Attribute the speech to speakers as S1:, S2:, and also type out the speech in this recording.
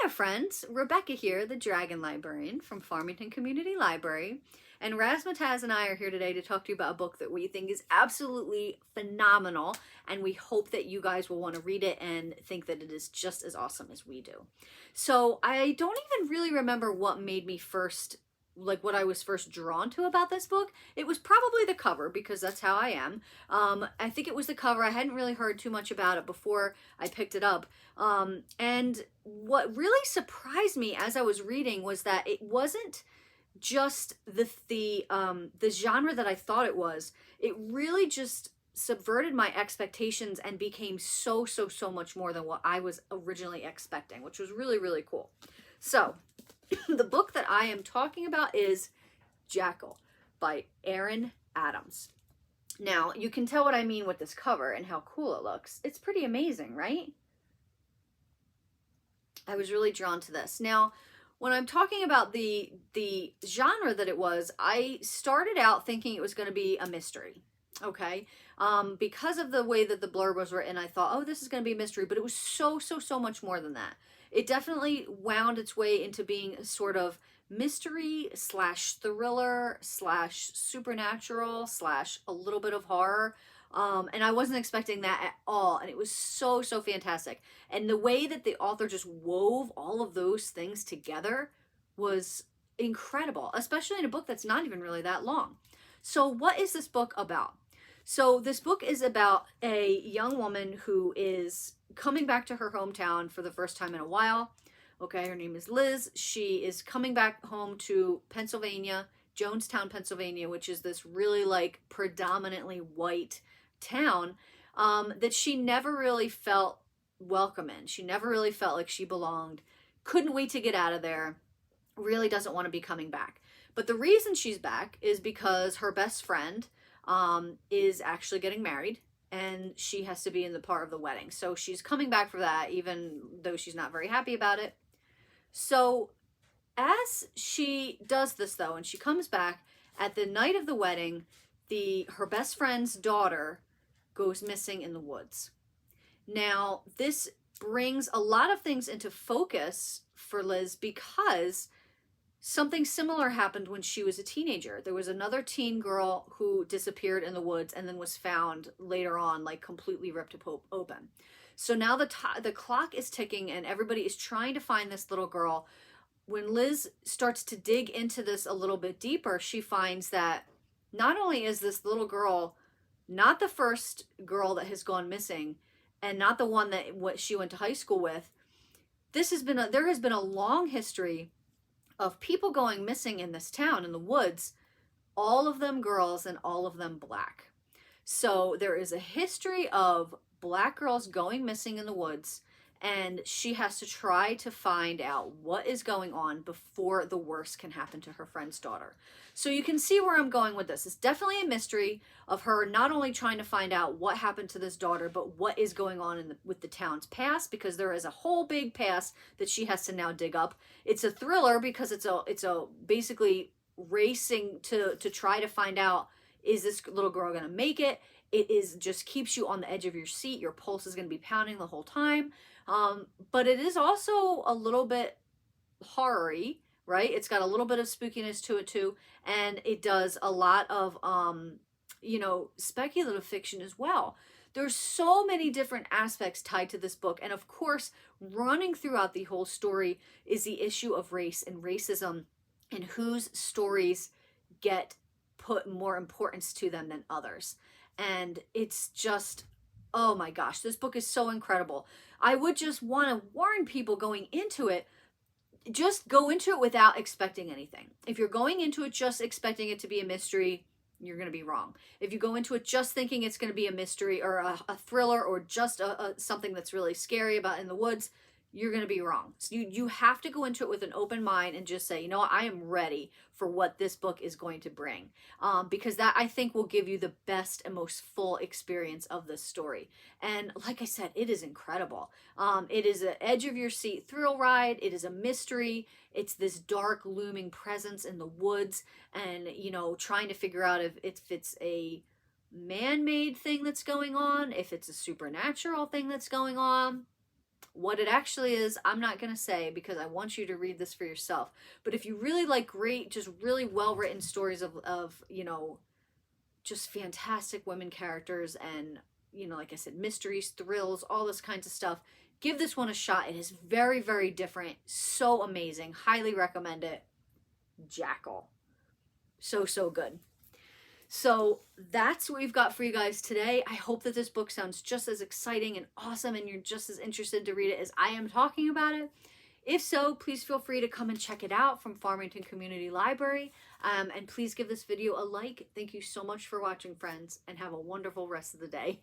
S1: there, friends. Rebecca here, the Dragon Librarian from Farmington Community Library. And Razmataz and I are here today to talk to you about a book that we think is absolutely phenomenal. And we hope that you guys will want to read it and think that it is just as awesome as we do. So I don't even really remember what made me first, like what I was first drawn to about this book. It was probably the cover, because that's how I am. I think it was the cover. I hadn't really heard too much about it before I picked it up. And what really surprised me as I was reading was that it wasn't just the genre that I thought it was. It really just subverted my expectations and became so much more than what I was originally expecting, which was really, really cool. So the book that I am talking about is Jackal by Erin Adams. Now, you can tell what I mean with this cover and how cool it looks. It's pretty amazing, right? I was really drawn to this. Now, when I'm talking about the genre that it was, I started out thinking it was going to be a mystery, okay? Because of the way that the blurb was written, I thought, oh, this is going to be a mystery, but it was so much more than that. It definitely wound its way into being a sort of mystery slash thriller slash supernatural slash a little bit of horror. And I wasn't expecting that at all. And it was so fantastic. And the way that the author just wove all of those things together was incredible, especially in a book that's not even really that long. So what is this book about? So this book is about a young woman who is coming back to her hometown for the first time in a while. Okay, her name is Liz. She is coming back home to Pennsylvania, Jonestown, Pennsylvania, which is this really like predominantly white town that she never really felt welcome in. She never really felt like she belonged. Couldn't wait to get out of there. Really doesn't want to be coming back. But the reason she's back is because her best friend is actually getting married, and she has to be in the part of the wedding. So she's coming back for that, even though she's not very happy about it. So as she does this, though, and she comes back at the night of the wedding, her best friend's daughter goes missing in the woods. Now, this brings a lot of things into focus for Liz because something similar happened when she was a teenager. There was another teen girl who disappeared in the woods and then was found later on, like completely ripped open. So now the clock is ticking and everybody is trying to find this little girl. When Liz starts to dig into this a little bit deeper, she finds that not only is this little girl not the first girl that has gone missing and not the one that she went to high school with, there has been a long history of people going missing in this town, in the woods, all of them girls and all of them black. So there is a history of black girls going missing in the woods, and she has to try to find out what is going on before the worst can happen to her friend's daughter. So you can see where I'm going with this. It's definitely a mystery of her not only trying to find out what happened to this daughter, but what is going on with the town's past, because there is a whole big past that she has to now dig up. It's a thriller because it's a basically racing to try to find out, is this little girl going to make it? It is just keeps you on the edge of your seat. Your pulse is going to be pounding the whole time. But it is also a little bit horror-y, right? It's got a little bit of spookiness to it too. And it does a lot of, speculative fiction as well. There's so many different aspects tied to this book. And of course, running throughout the whole story is the issue of race and racism and whose stories get put more importance to them than others. And it's just, oh my gosh, this book is so incredible. I would just want to warn people going into it, just go into it without expecting anything. If you're going into it just expecting it to be a mystery, you're going to be wrong. If you go into it just thinking it's going to be a mystery or a thriller or just something that's really scary about in the woods, you're going to be wrong. So you have to go into it with an open mind and just say, you know what, I am ready for what this book is going to bring. Because that, I think, will give you the best and most full experience of this story. And like I said, it is incredible. It is an edge of your seat thrill ride. It is a mystery. It's this dark looming presence in the woods and, trying to figure out if it's a man-made thing that's going on, if it's a supernatural thing that's going on. What it actually is, I'm not going to say because I want you to read this for yourself. But if you really like great, just really well-written stories of, you know, just fantastic women characters and, you know, like I said, mysteries, thrills, all this kinds of stuff, give this one a shot. It is very, very different. So amazing. Highly recommend it. Jackal. So, so good. So that's what we've got for you guys today. I hope that this book sounds just as exciting and awesome and you're just as interested to read it as I am talking about it. If so, please feel free to come and check it out from Farmington Community Library. And please give this video a like. Thank you so much for watching, friends, and have a wonderful rest of the day.